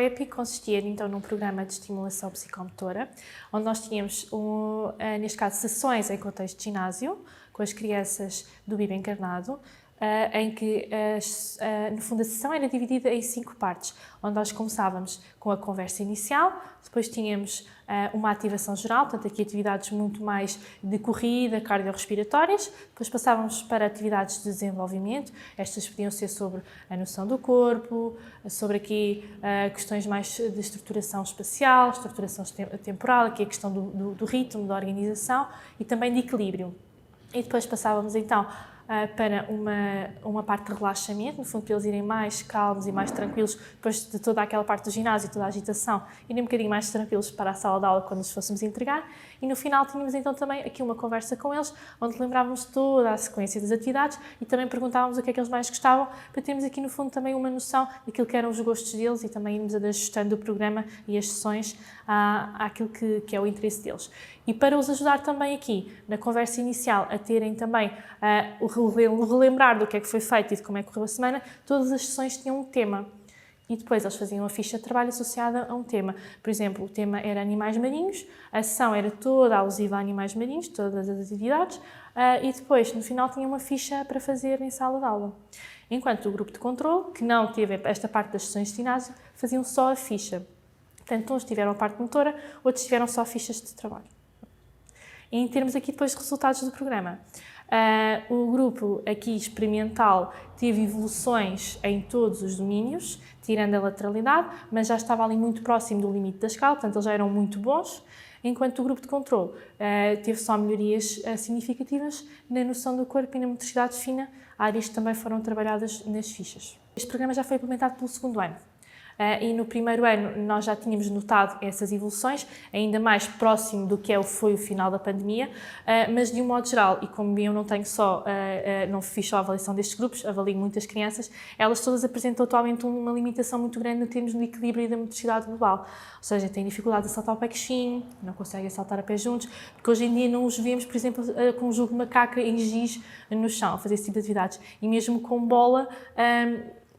EPI consistia então num programa de estimulação psicomotora, onde nós tínhamos, neste caso, sessões em contexto de ginásio, com as crianças do BIB encarnado, em que, no fundo, a sessão era dividida em 5 partes, onde nós começávamos com a conversa inicial, depois tínhamos uma ativação geral, portanto aqui atividades muito mais de corrida, cardiorrespiratórias, depois passávamos para atividades de desenvolvimento, estas podiam ser sobre a noção do corpo, sobre aqui questões mais de estruturação espacial, estruturação temporal, aqui a questão do ritmo, da organização e também de equilíbrio. E depois passávamos então para uma parte de relaxamento, no fundo para eles irem mais calmos e mais tranquilos depois de toda aquela parte do ginásio, toda a agitação, irem um bocadinho mais tranquilos para a sala de aula quando nos fôssemos entregar. E no final tínhamos então também aqui uma conversa com eles, onde lembrávamos toda a sequência das atividades e também perguntávamos o que é que eles mais gostavam, para termos aqui no fundo também uma noção daquilo que eram os gostos deles e também irmos ajustando o programa e as sessões àquilo que é o interesse deles. E para os ajudar também aqui, na conversa inicial, a terem também o relembrar do que é que foi feito e de como é que correu a semana, todas as sessões tinham um tema. E depois eles faziam uma ficha de trabalho associada a um tema. Por exemplo, o tema era animais marinhos, a sessão era toda alusiva a animais marinhos, todas as atividades, e depois, no final, tinha uma ficha para fazer em sala de aula. Enquanto o grupo de controle, que não teve esta parte das sessões de ginásio, faziam só a ficha. Portanto, uns tiveram a parte motora, outros tiveram só fichas de trabalho. E em termos aqui depois de resultados do programa, o grupo aqui experimental teve evoluções em todos os domínios, tirando a lateralidade, mas já estava ali muito próximo do limite da escala, portanto eles já eram muito bons, enquanto o grupo de controle teve só melhorias significativas na noção do corpo e na motricidade fina, áreas que também foram trabalhadas nas fichas. Este programa já foi implementado pelo segundo ano. E no primeiro ano nós já tínhamos notado essas evoluções, ainda mais próximo do que foi o final da pandemia, mas de um modo geral, e como eu não fiz só a avaliação destes grupos, avalio muitas crianças, elas todas apresentam atualmente uma limitação muito grande em termos do equilíbrio e da motricidade global, ou seja, têm dificuldade de saltar o pé coxinho, não conseguem saltar a pé juntos, porque hoje em dia não os vemos, por exemplo, com um jogo de macaca em giz no chão, a fazer esse tipo de atividades, e mesmo com bola,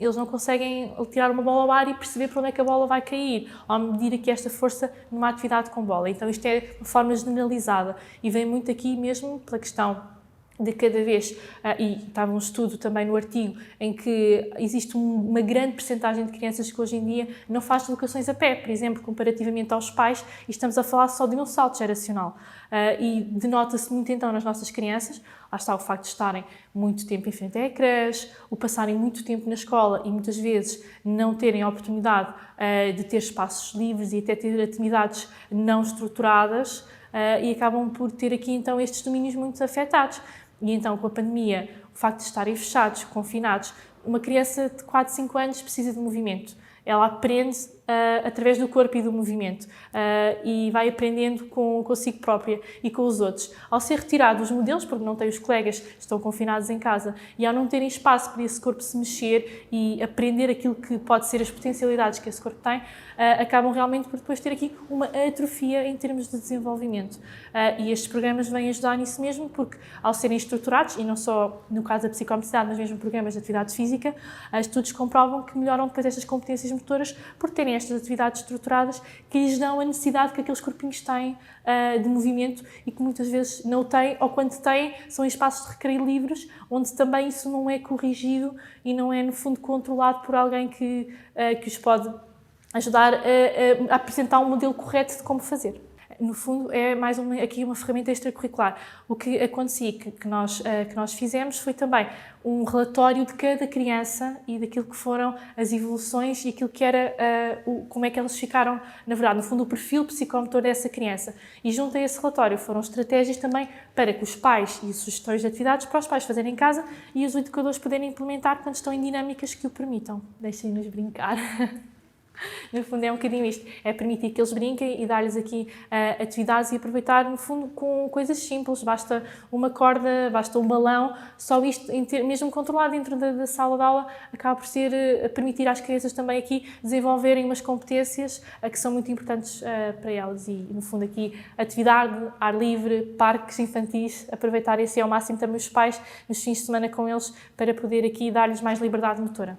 eles não conseguem tirar uma bola ao ar e perceber para onde é que a bola vai cair, ou medir aqui esta força numa atividade com bola. Então isto é uma forma generalizada e vem muito aqui mesmo pela questão de cada vez, e estava um estudo também no artigo, em que existe uma grande percentagem de crianças que hoje em dia não faz deslocações a pé, por exemplo, comparativamente aos pais, e estamos a falar só de um salto geracional. E denota-se muito então nas nossas crianças, lá está o facto de estarem muito tempo em frente a ecrãs, o passarem muito tempo na escola e muitas vezes não terem a oportunidade de ter espaços livres e até ter atividades não estruturadas, e acabam por ter aqui então estes domínios muito afetados. E então, com a pandemia, o facto de estarem fechados, confinados, uma criança de 4, 5 anos precisa de movimento. Ela aprende através do corpo e do movimento e vai aprendendo consigo própria e com os outros. Ao ser retirado os modelos, porque não têm os colegas, estão confinados em casa, e ao não terem espaço para esse corpo se mexer e aprender aquilo que pode ser as potencialidades que esse corpo tem, acabam realmente por depois ter aqui uma atrofia em termos de desenvolvimento. E estes programas vêm ajudar nisso mesmo, porque ao serem estruturados, e não só no caso da psicomotricidade, mas mesmo programas de atividade física, estudos comprovam que melhoram depois estas competências motoras por terem estas atividades estruturadas que lhes dão a necessidade que aqueles corpinhos têm de movimento e que muitas vezes não têm, ou quando têm, são em espaços de recreio livres, onde também isso não é corrigido e não é, no fundo, controlado por alguém que os pode ajudar a apresentar um modelo correto de como fazer. No fundo, é mais aqui uma ferramenta extracurricular. O que acontecia, que nós fizemos, foi também um relatório de cada criança e daquilo que foram as evoluções e aquilo que era, como é que elas ficaram, na verdade, no fundo, o perfil psicomotor dessa criança. E junto a esse relatório foram estratégias também para que os pais e sugestões de atividades para os pais fazerem em casa e os educadores poderem implementar quando estão em dinâmicas que o permitam. Deixem-nos brincar. No fundo é um bocadinho isto, é permitir que eles brinquem e dar-lhes aqui atividades e aproveitar, no fundo, com coisas simples, basta uma corda, basta um balão, só isto, mesmo controlado dentro da sala de aula, acaba por ser permitir às crianças também aqui desenvolverem umas competências que são muito importantes para elas e, no fundo, aqui atividade, ar livre, parques infantis, aproveitar esse ao máximo também os pais nos fins de semana com eles para poder aqui dar-lhes mais liberdade motora.